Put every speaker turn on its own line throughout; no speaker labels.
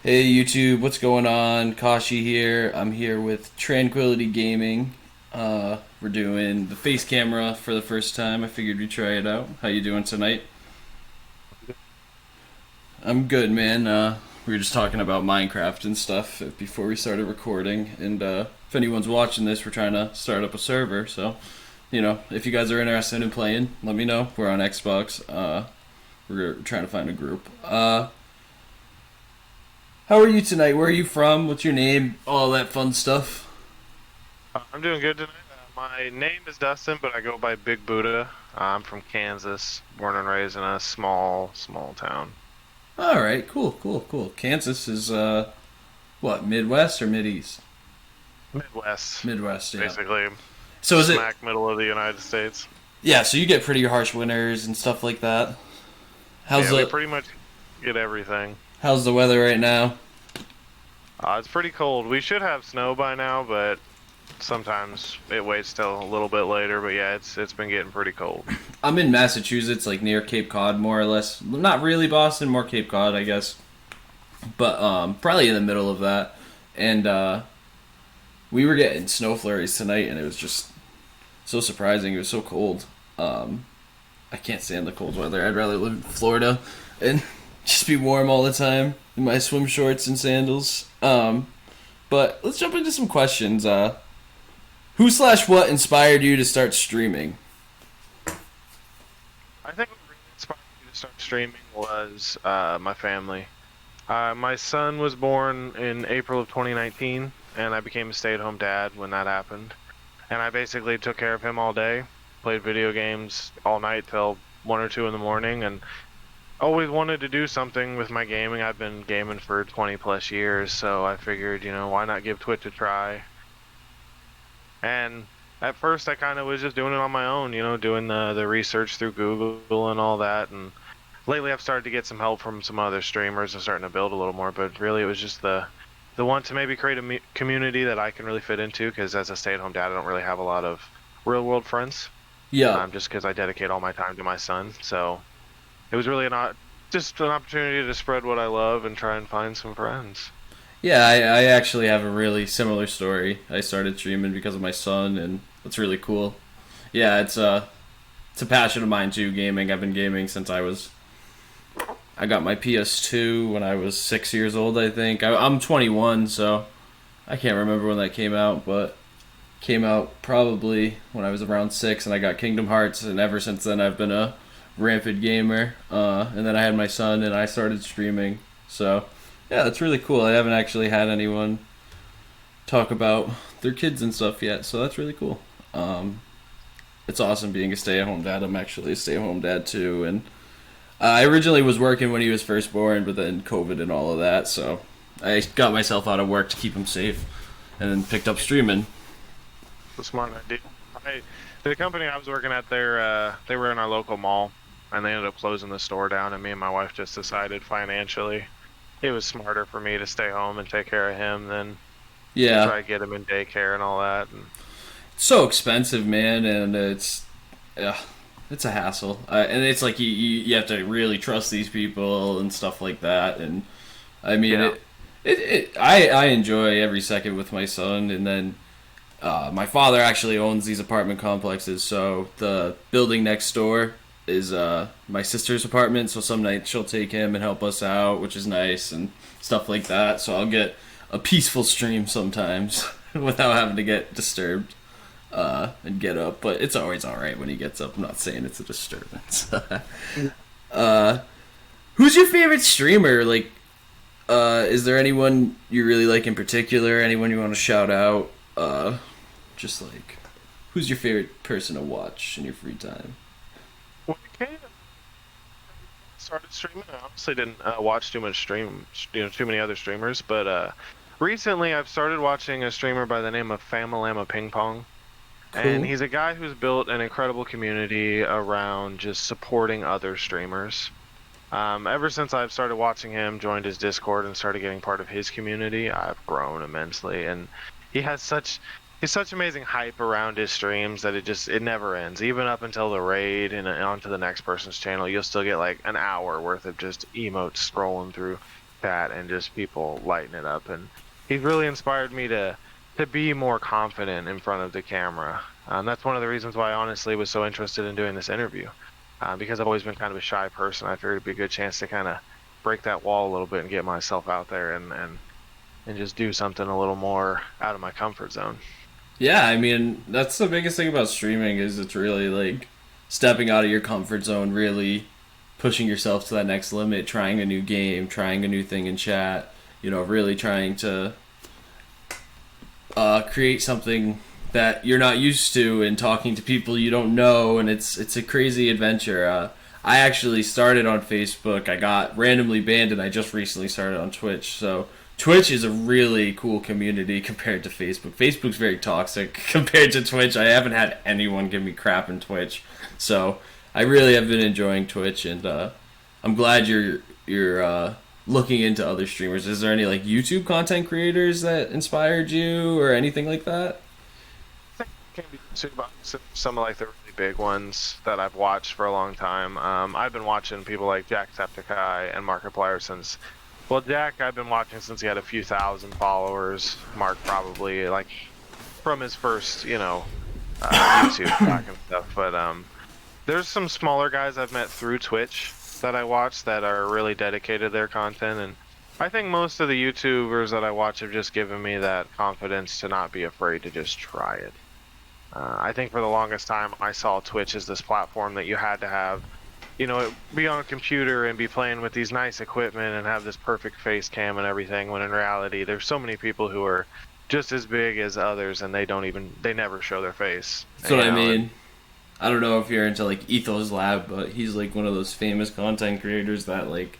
Hey YouTube, what's going on? Kashi here. I'm here with Tranquility Gaming. We're doing the face camera for the first time. I figured we'd try it out. How you doing tonight? I'm good, man. We were just talking about Minecraft and stuff before we started recording. And if anyone's watching this, we're trying to start up a server. So, if you guys are interested in playing, let me know. We're on Xbox. We're trying to find a group. How are you tonight? Where are you from? What's your name? All that fun stuff.
I'm doing good tonight. My name is Dustin, but I go by Big Buddha. I'm from Kansas, born and raised in a small town.
All right, cool. Kansas is what, Midwest or Mideast?
Midwest,
Midwest, yeah.
basically
So is it?
smack middle of the United States.
Yeah, so you get pretty harsh winters and stuff like that. How's
Yeah, we
the
pretty much get everything.
how's the weather right now?
It's pretty cold. We should have snow by now, but sometimes it waits till a little bit later. But yeah, it's been getting pretty cold.
I'm in Massachusetts, like near Cape Cod, more or less. Not really Boston, more Cape Cod, I guess. But probably in the middle of that. And we were getting snow flurries tonight, and it was just so surprising. It was so cold. Um, I can't stand the cold weather. I'd rather live in Florida and just be warm all the time in my swim shorts and sandals. But let's jump into some questions. Who slash what inspired you to start streaming?
I think what really inspired me to start streaming was my family. My son was born in April of 2019, and I became a stay-at-home dad when that happened. And I basically took care of him all day, played video games all night till 1 or 2 in the morning, and always wanted to do something with my gaming. I've been gaming for 20 plus years, so I figured, why not give Twitch a try? And at first, I kind of was just doing it on my own, doing the research through Google and all that. And lately, I've started to get some help from some other streamers and starting to build a little more. But really, it was just the want to maybe create a community that I can really fit into. Because as a stay-at-home dad, I don't really have a lot of real-world friends.
Yeah,
Just because I dedicate all my time to my son. So it was really just an opportunity to spread what I love and try and find some friends.
yeah. I actually have a really similar story. I started streaming because of my son, and it's really cool. Yeah, it's a passion of mine too. Gaming. I've been gaming since I got my PS2 when I was 6 years old. I think I'm 21, so I can't remember when that came out, but came out probably when I was around 6, and I got Kingdom Hearts, and ever since then I've been a rampant gamer. And then I had my son, and I started streaming. So yeah, that's really cool. I haven't actually had anyone talk about their kids and stuff yet, so that's really cool. Um, it's awesome being a stay-at-home dad. I'm actually a stay-at-home dad too, and I originally was working when he was first born, but then COVID and all of that, so I got myself out of work to keep him safe, and then picked up streaming.
A smart idea. I, the company I was working at, they were in our local mall, and they ended up closing the store down. And me and my wife just decided financially it was smarter for me to stay home and take care of him than to
Yeah,
try to get him in daycare and all that. And
it's so expensive, man, and yeah, it's a hassle. And it's like you have to really trust these people and stuff like that. And I mean,
yeah,
I enjoy every second with my son, and then my father actually owns these apartment complexes, so the building next door is my sister's apartment. So some nights she'll take him and help us out, which is nice and stuff like that. So I'll get a peaceful stream sometimes without having to get disturbed and get up. But it's always all right when he gets up. I'm not saying it's a disturbance. uh, who's your favorite streamer? Like, is there anyone you really like in particular? Anyone you want to shout out? Just like, who's your favorite person to watch in your free time?
when I kind of started streaming, I honestly didn't watch too much too many other streamers. But recently, I've started watching a streamer by the name of Famalama Ping Pong. And
Cool.
he's a guy who's built an incredible community around just supporting other streamers. Ever since I've started watching him, joined his Discord, and started getting part of his community, I've grown immensely. And he has such amazing hype around his streams that it never ends. Even up until the raid and onto the next person's channel, you'll still get like an hour worth of just emotes scrolling through. chat and just people lighting it up. And he's really inspired me to be more confident in front of the camera. That's one of the reasons why I honestly was so interested in doing this interview, because I've always been kind of a shy person. I figured it'd be a good chance to kind of break that wall a little bit and get myself out there and just do something a little more out of my comfort zone.
Yeah, I mean, that's the biggest thing about streaming is it's really like stepping out of your comfort zone, really pushing yourself to that next limit, trying a new game, trying a new thing in chat, really trying to create something that you're not used to and talking to people you don't know, and it's a crazy adventure. I actually started on Facebook. I got randomly banned, and I just recently started on Twitch. So Twitch is a really cool community compared to Facebook. Facebook's very toxic compared to Twitch. I haven't had anyone give me crap in Twitch, so I really have been enjoying Twitch, and I'm glad you're looking into other streamers. Is there any like YouTube content creators that inspired you or anything like that?
Can be about some of like the really big ones that I've watched for a long time. I've been watching people like Jacksepticeye and Markiplier since. Well, Jack, I've been watching since he had a few thousand followers. Mark probably like from his first, YouTube talk and stuff. But there's some smaller guys I've met through Twitch that I watch that are really dedicated to their content, and I think most of the YouTubers that I watch have just given me that confidence to not be afraid to just try it. I think for the longest time I saw Twitch as this platform that you had to have, be on a computer and be playing with these nice equipment and have this perfect face cam and everything, when in reality there's so many people who are just as big as others and they never show their face.
That's what I mean. I don't know if you're into like Ethos Lab, but he's like one of those famous content creators that like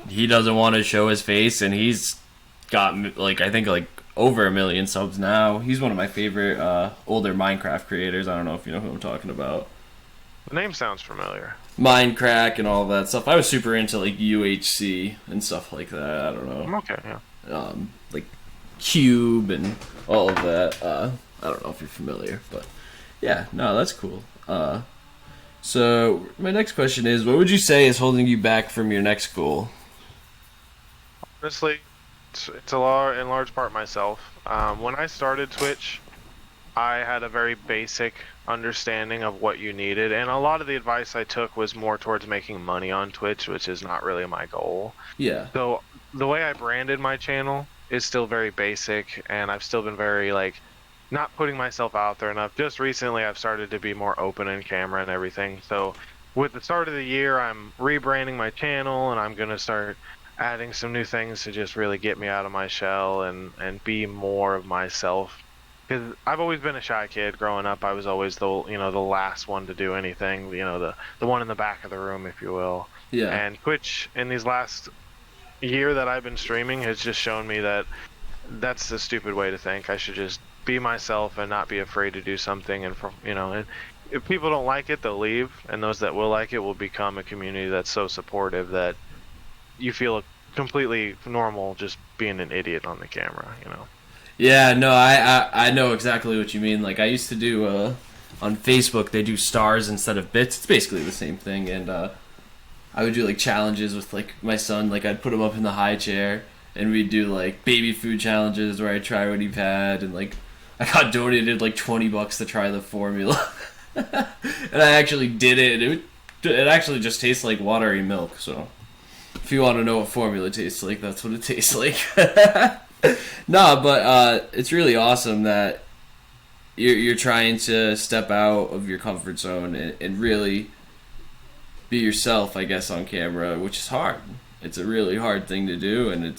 he doesn't want to show his face, and he's got like I think like over 1 million subs now. He's one of my favorite older Minecraft creators. I don't know if you know who I'm talking about.
The name sounds familiar.
Minecraft and all that stuff. I was super into like UHC and stuff like that. I don't know.
Okay, yeah.
Like Cube and all of that. I don't know if you're familiar, but yeah, no, that's cool. So my next question is, what would you say is holding you back from your next goal?
Honestly, it's in large part myself. When I started Twitch, I had a very basic understanding of what you needed, and a lot of the advice I took was more towards making money on Twitch, which is not really my goal.
Yeah.
So the way I branded my channel is still very basic, and I've still been very like not putting myself out there enough. Just recently I've started to be more open in camera and everything. So with the start of the year, I'm rebranding my channel, and I'm going to start adding some new things to just really get me out of my shell and be more of myself. Because I've always been a shy kid growing up. I was always the last one to do anything, the one in the back of the room, if you will.
Yeah.
And Twitch in these last year that I've been streaming has just shown me that that's a stupid way to think. I should just be myself and not be afraid to do something. And if people don't like it, they'll leave, and those that will like it will become a community that's so supportive that you feel completely normal just being an idiot on the camera.
Yeah, no, I know exactly what you mean. Like, I used to do, on Facebook, they do stars instead of bits. It's basically the same thing, and I would do, like, challenges with, like, my son. Like, I'd put him up in the high chair, and we'd do, like, baby food challenges where I'd try what he had, and, like, I got donated, like, $20 to try the formula. And I actually did it, and it actually just tastes like watery milk, so if you want to know what formula tastes like, that's what it tastes like. No, but it's really awesome that you're trying to step out of your comfort zone and really be yourself, I guess, on camera, which is hard. It's a really hard thing to do, and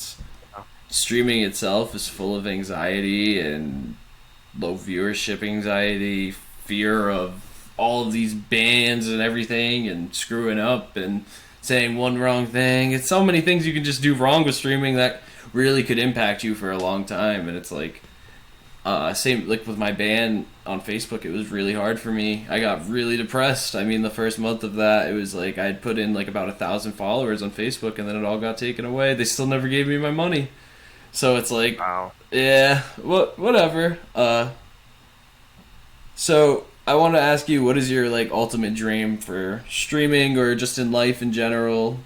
streaming itself is full of anxiety and low viewership anxiety, fear of all of these bans and everything, and screwing up and saying one wrong thing. It's so many things you can just do wrong with streaming that really could impact you for a long time. And it's like same like with my ban on Facebook, it was really hard for me. I got really depressed. I mean, the first month of that, it was like I'd put in like about 1,000 followers on Facebook, and then it all got taken away. They still never gave me my money, so it's like,
Wow.
Yeah, whatever. So I want to ask you, what is your like ultimate dream for streaming or just in life in general?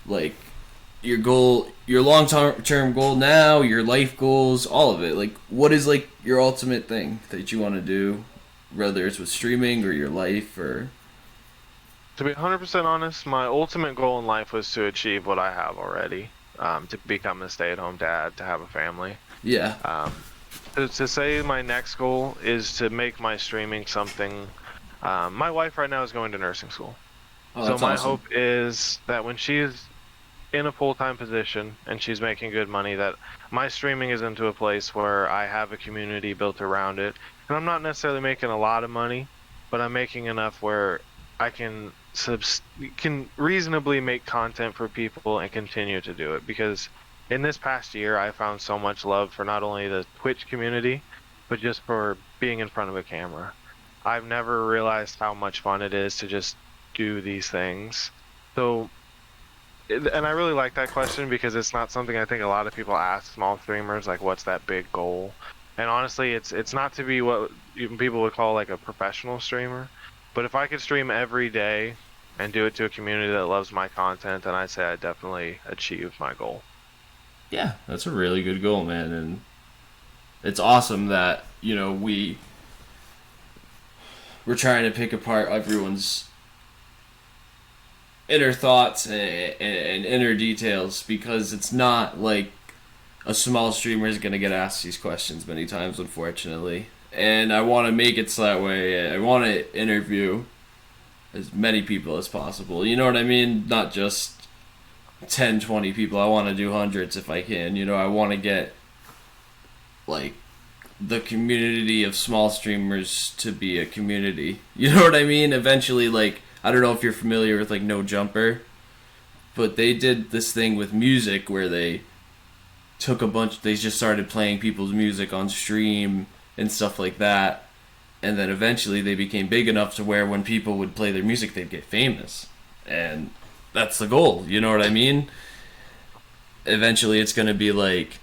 Like, your goal, your long term goal now, your life goals, all of it. Like, what is like your ultimate thing that you want to do, whether it's with streaming or your life or
To be 100% honest, my ultimate goal in life was to achieve what I have already, to become a stay-at-home dad, to have a family.
yeah.
Um, to say my next goal is to make my streaming something. My wife right now is going to nursing school.
Oh,
So
that's
my
awesome.
hope is that when she's in a full-time position and she's making good money, that my streaming is into a place where I have a community built around it. And I'm not necessarily making a lot of money, but I'm making enough where I can reasonably make content for people and continue to do it. Because in this past year, I found so much love for not only the Twitch community, but just for being in front of a camera. I've never realized how much fun it is to just do these things. So and I really like that question because it's not something I think a lot of people ask small streamers, like what's that big goal? And honestly, it's not to be what people would call like a professional streamer, but if I could stream every day and do it to a community that loves my content, then I'd say I definitely achieved my goal.
Yeah, that's a really good goal, man, and it's awesome that we're trying to pick apart everyone's inner thoughts and inner details because it's not like a small streamer is going to get asked these questions many times, unfortunately. And I want to make it so that way. I want to interview as many people as possible. You know what I mean? Not just 10, 20 people. I want to do hundreds if I can. I want to get like the community of small streamers to be a community. You know what I mean? Eventually, like, I don't know if you're familiar with like No Jumper, but they did this thing with music where they just started playing people's music on stream and stuff like that. And then eventually they became big enough to where when people would play their music, they'd get famous. And that's the goal, you know what I mean? Eventually it's going to be like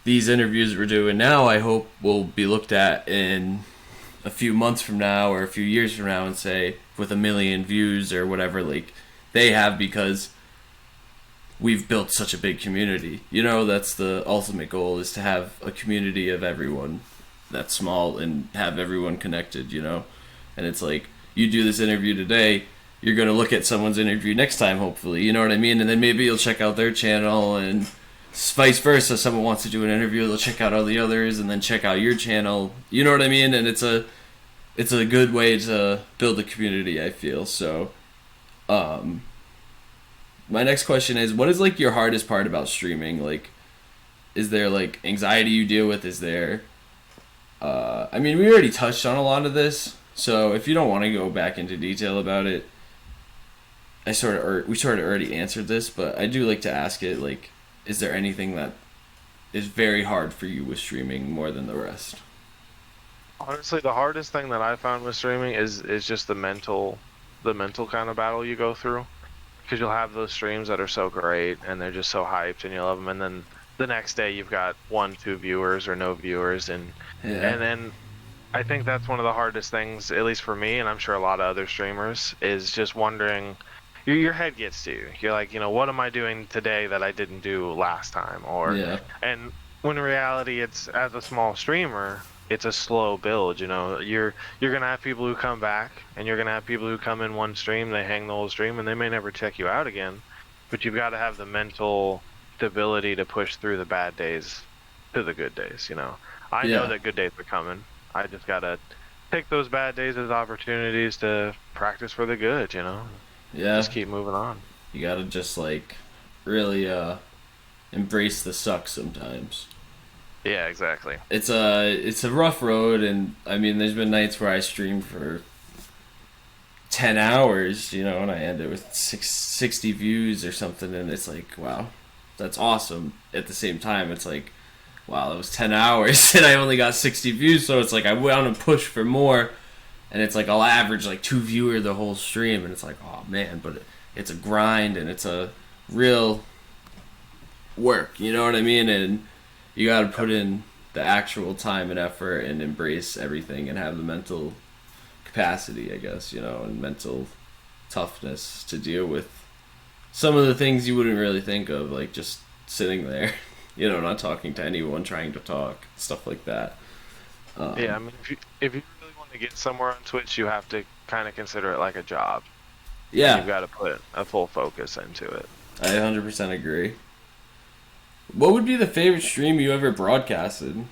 these interviews we're doing now, I hope will be looked at in a few months from now or a few years from now and say, with 1 million views or whatever, like they have because we've built such a big community. That's the ultimate goal, is to have a community of everyone that's small and have everyone connected. And it's like, you do this interview today, you're going to look at someone's interview next time, hopefully, you know what I mean? And then maybe you'll check out their channel, and vice versa. Someone wants to do an interview, they'll check out all the others and then check out your channel. You know what I mean? And it's a good way to build a community, I feel. So, my next question is, what is like your hardest part about streaming? Like, is there like anxiety you deal with? Is there I mean, we already touched on a lot of this, so if you don't want to go back into detail about it, we sort of already answered this, but I do like to ask it, like, is there anything that is very hard for you with streaming more than the rest?
Honestly, the hardest thing that I found with streaming is just the mental kind of battle you go through. Because you'll have those streams that are so great and they're just so hyped and you love them, and then the next day you've got 1, 2 viewers or no viewers, and
Yeah.
then I think that's one of the hardest things, at least for me, and I'm sure a lot of other streamers, is just wondering. Your head gets to you. You're like, what am I doing today that I didn't do last time?
Yeah.
And when in reality, it's, as a small streamer, it's a slow build. You're gonna have people who come back, and you're gonna have people who come in one stream, they hang the whole stream, and they may never check you out again. But you've got to have the mental stability to push through the bad days to the good days. I know
Yeah.
that good days are coming. I just gotta take those bad days as opportunities to practice for the good.
Yeah.
Just keep moving on.
You gotta just like really embrace the suck sometimes.
Yeah, exactly.
It's a rough road, and I mean, there's been nights where I streamed for 10 hours, and I ended with 60 views or something, and it's like, wow, that's awesome. At the same time, it's like, wow, that was 10 hours and I only got 60 views, so it's like I want to push for more, and it's like I'll average like 2 viewers the whole stream, and it's like, oh man, but it's a grind and it's a real work, you know what I mean? And you got to put in the actual time and effort and embrace everything and have the mental capacity, I guess, and mental toughness to deal with some of the things you wouldn't really think of, like just sitting there, not talking to anyone, trying to talk, stuff like that.
Yeah, I mean, if you really want to get somewhere on Twitch, you have to kind of consider it like a job, and you've
Yeah,
got to put a full focus into it.
I 100% agree. What would be the favorite stream you ever broadcasted?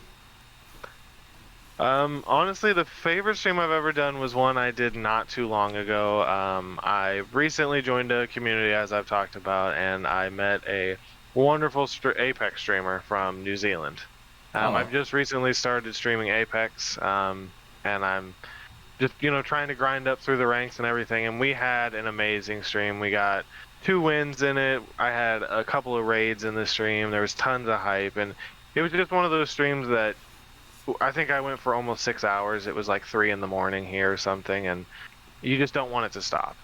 Honestly, the favorite stream I've ever done was one I did not too long ago. I recently joined a community, as I've talked about, and I met a wonderful Apex streamer from New Zealand.
Oh,
I've just recently started streaming Apex, and I'm just, trying to grind up through the ranks and everything. And we had an amazing stream. We got 2 wins in it. I had a couple of raids in the stream. There was tons of hype, and it was just one of those streams that I think I went for almost 6 hours. It was like 3 in the morning here or something, and you just don't want it to stop.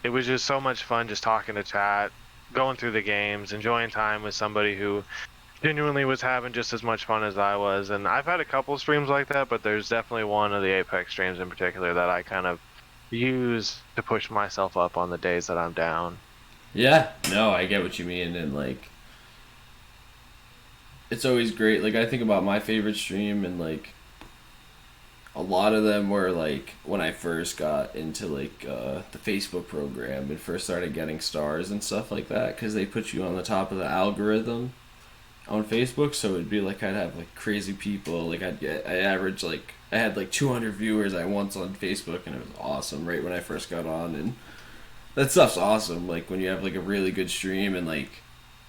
It was just so much fun just talking to chat, going through the games, enjoying time with somebody who genuinely was having just as much fun as I was. And I've had a couple streams like that, but there's definitely one of the Apex streams in particular that I kind of use to push myself up on the days that I'm down.
yeah. No, I get what you mean, and it's always great. Like, I think about my favorite stream, and a lot of them were when I first got into the Facebook program and first started getting stars and stuff like that, because they put you on the top of the algorithm on Facebook. So it'd be I'd have crazy people. I had 200 viewers at once on Facebook, and it was awesome right when I first got on. And that stuff's awesome. Like when you have a really good stream, and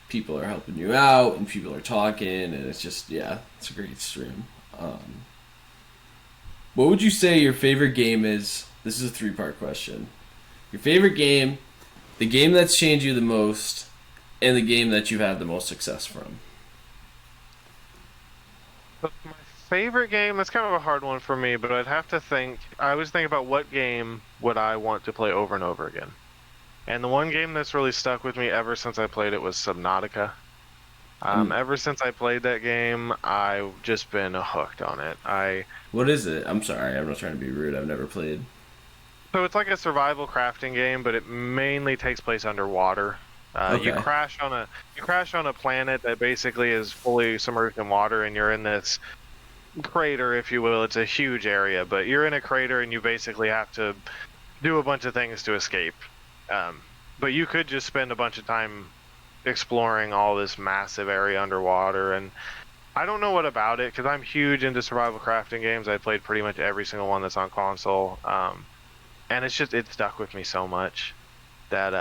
people are helping you out and people are talking, and it's just, yeah, it's a great stream. What would you say your favorite game is? This is a 3-part question. Your favorite game, the game that's changed you the most, and the game that you've had the most success from.
But my favorite game, that's kind of a hard one for me, but I'd have to think. I always think about what game would I want to play over and over again. And the one game that's really stuck with me ever since I played it was Subnautica. Ever since I played that game, I've just been hooked on it.
What is it? I'm sorry, I'm not trying to be rude. I've never played.
So it's like a survival crafting game, but it mainly takes place underwater. You
Okay.
crash on a planet that basically is fully submerged in water, and you're in this crater, if you will. It's a huge area, but you're in a crater, and you basically have to do a bunch of things to escape. But you could just spend a bunch of time exploring all this massive area underwater, and I don't know what about it, because I'm huge into survival crafting games. I played pretty much every single one that's on console, and it stuck with me so much that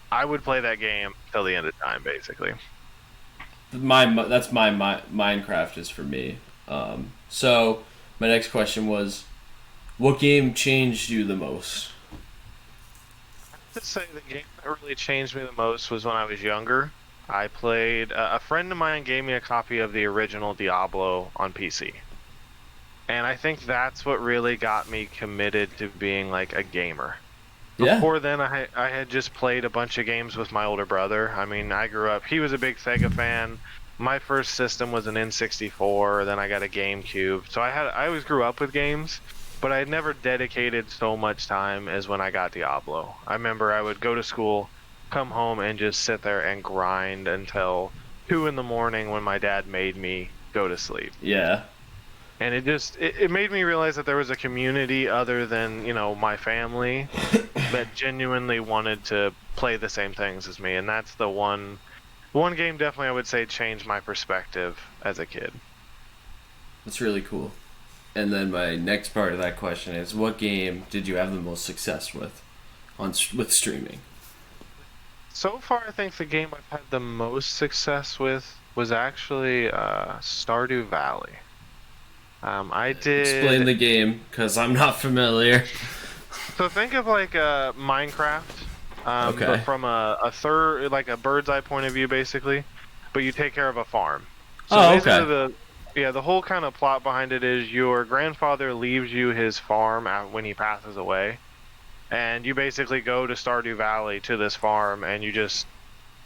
I would play that game till the end of time, basically.
That's my Minecraft is for me. So my next question was, what game changed you the most?
To say the game that really changed me the most was when I was younger. I played. A friend of mine gave me a copy of the original Diablo on PC, and I think that's what really got me committed to being a gamer.
Yeah.
Before then, I had just played a bunch of games with my older brother. I mean, I grew up. He was a big Sega fan. My first system was an N64. Then I got a GameCube. So I always grew up with games, but I had never dedicated so much time as when I got Diablo. I remember I would go to school, come home, and just sit there and grind until 2 in the morning when my dad made me go to sleep.
Yeah.
And it made me realize that there was a community other than, my family that genuinely wanted to play the same things as me. And that's the one game definitely I would say changed my perspective as a kid.
That's really cool. And then my next part of that question is, what game did you have the most success with with streaming?
So far, I think the game I've had the most success with was actually Stardew Valley. I
Explain
did.
the game, because I'm not familiar.
So think of Minecraft, but
Okay.
from a third, like a bird's eye point of view, basically. But you take care of a farm. So
Oh,
basically,
okay.
the whole kind of plot behind it is your grandfather leaves you his farm when he passes away, and you basically go to Stardew Valley to this farm, and you just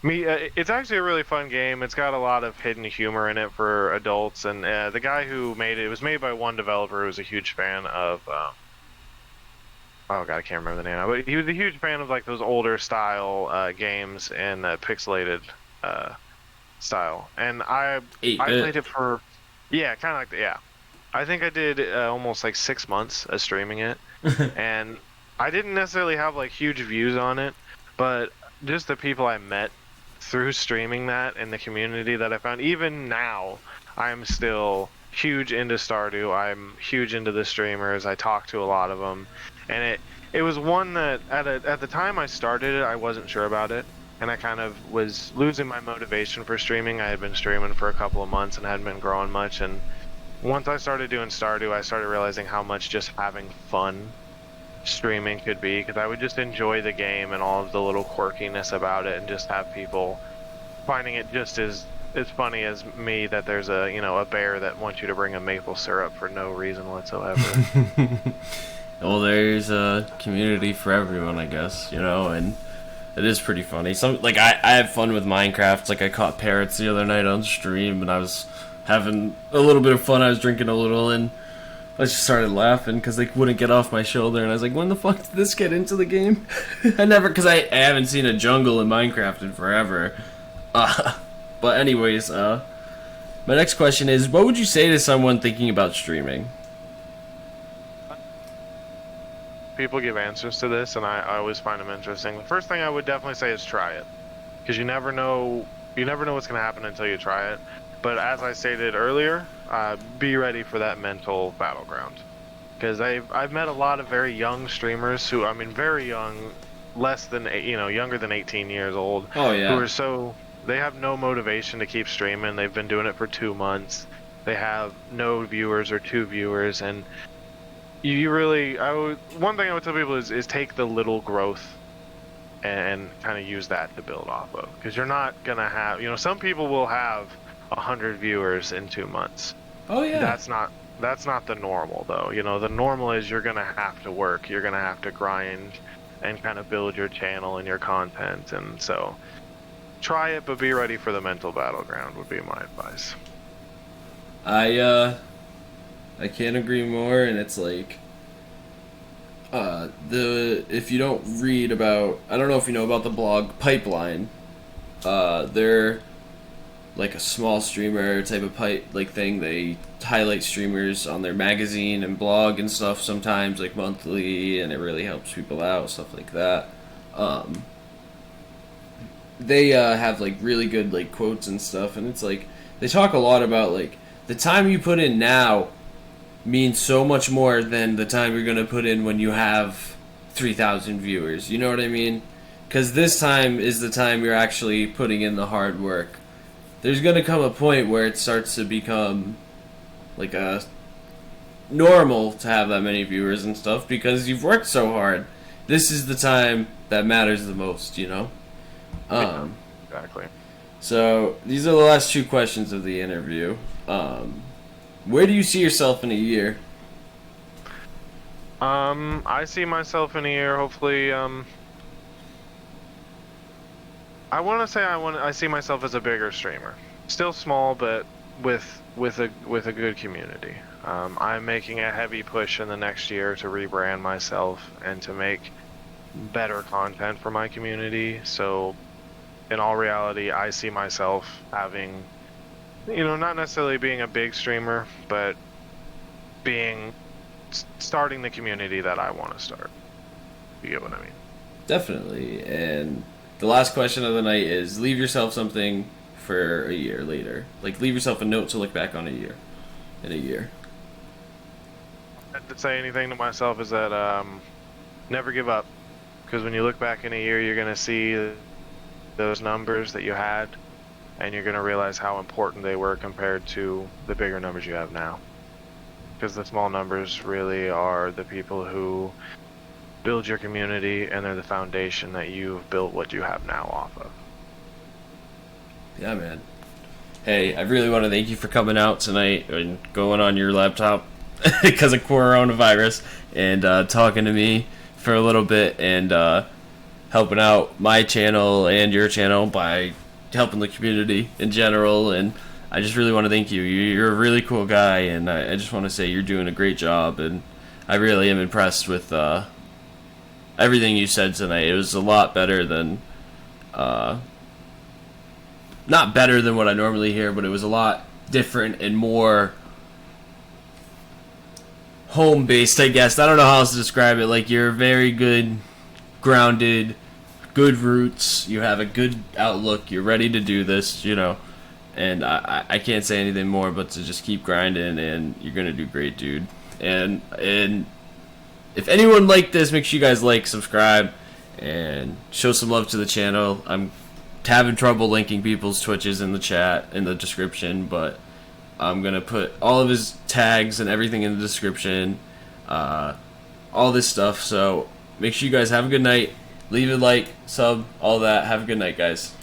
meet. It's actually a really fun game. It's got a lot of hidden humor in it for adults, and the guy who made it was made by one developer who was a huge fan of oh god, I can't remember the name, but he was a huge fan of like those older style games and pixelated uh, style. And I
8-bit.
played it for, yeah, kind of like yeah. I think I did almost like 6 months of streaming it, and I didn't necessarily have like huge views on it, but just the people I met through streaming that and the community that I found, even now, I'm still huge into Stardew. I'm huge into the streamers. I talk to a lot of them, and it was one that at the time I started it, I wasn't sure about it, and I kind of was losing my motivation for streaming. I had been streaming for a couple of months and hadn't been growing much, and once I started doing Stardew, I started realizing how much just having fun streaming could be, because I would just enjoy the game and all of the little quirkiness about it, and just have people finding it just as funny as me that there's a bear that wants you to bring a maple syrup for no reason whatsoever.
Well, there's a community for everyone, I guess, and it is pretty funny. I have fun with Minecraft. Like, I caught parrots the other night on stream, and I was having a little bit of fun. I was drinking a little, and I just started laughing because they wouldn't get off my shoulder, and I was like, when the fuck did this get into the game? Because I haven't seen a jungle in Minecraft in forever. But anyways, my next question is, what would you say to someone thinking about streaming?
People give answers to this, and I always find them interesting. The first thing I would definitely say is try it, because you never know what's going to happen until you try it. But as I stated earlier, be ready for that mental battleground, because I've met a lot of very young streamers who, I mean, very young, less than younger than 18 years old.
Oh yeah.
Who are they have no motivation to keep streaming. They've been doing it for 2 months. They have no viewers or 2 viewers, and one thing I would tell people is take the little growth and kind of use that to build off of, because you're not gonna have, some people will have 100 viewers in 2 months.
Oh yeah.
That's not the normal though. The normal is you're gonna have to work, you're gonna have to grind and kind of build your channel and your content, and so try it, but be ready for the mental battleground would be my advice.
I can't agree more, and it's like if you don't read about, I don't know if you know about the blog Pipeline. They're like a small streamer type of thing. They highlight streamers on their magazine and blog and stuff sometimes, like monthly, and it really helps people out, stuff like that. They have like really good like quotes and stuff, and it's like they talk a lot about like the time you put in now means so much more than the time you're gonna put in when you have 3,000 viewers. You know what I mean? Because this time is the time you're actually putting in the hard work. There's gonna come a point where it starts to become like a normal to have that many viewers and stuff because you've worked so hard. This is the time that matters the most,
Exactly.
So these are the last 2 questions of the interview. Where do you see yourself in a year?
I see myself in a year, hopefully. I want to say I see myself as a bigger streamer, still small, but with a good community. I'm making a heavy push in the next year to rebrand myself and to make better content for my community. So, in all reality, I see myself having, not necessarily being a big streamer, but starting the community that I want to start. You get what I mean?
Definitely. And the last question of the night is, leave yourself something for a year later. Like, leave yourself a note to look back on in a year.
To say anything to myself is that never give up, because when you look back in a year, you're going to see those numbers that you had, and you're going to realize how important they were compared to the bigger numbers you have now. Because the small numbers really are the people who build your community, and they're the foundation that you've built what you have now off of.
Yeah, man. Hey, I really want to thank you for coming out tonight and going on your laptop because of coronavirus and talking to me for a little bit and helping out my channel and your channel by helping the community in general. And I just really want to thank you. You're a really cool guy, and I just want to say you're doing a great job, and I really am impressed with everything you said tonight. It was a lot better than, not better than what I normally hear, but it was a lot different and more home based, I guess. I don't know how else to describe it. Like, you're very good, grounded, good roots. You have a good outlook. You're ready to do this, you know. And I can't say anything more but to just keep grinding, and you're gonna do great, dude. And if anyone liked this, make sure you guys like, subscribe, and show some love to the channel. I'm having trouble linking people's Twitches in the chat, in the description, but I'm gonna put all of his tags and everything in the description, all this stuff. So make sure you guys have a good night. Leave a like, sub, all that. Have a good night, guys.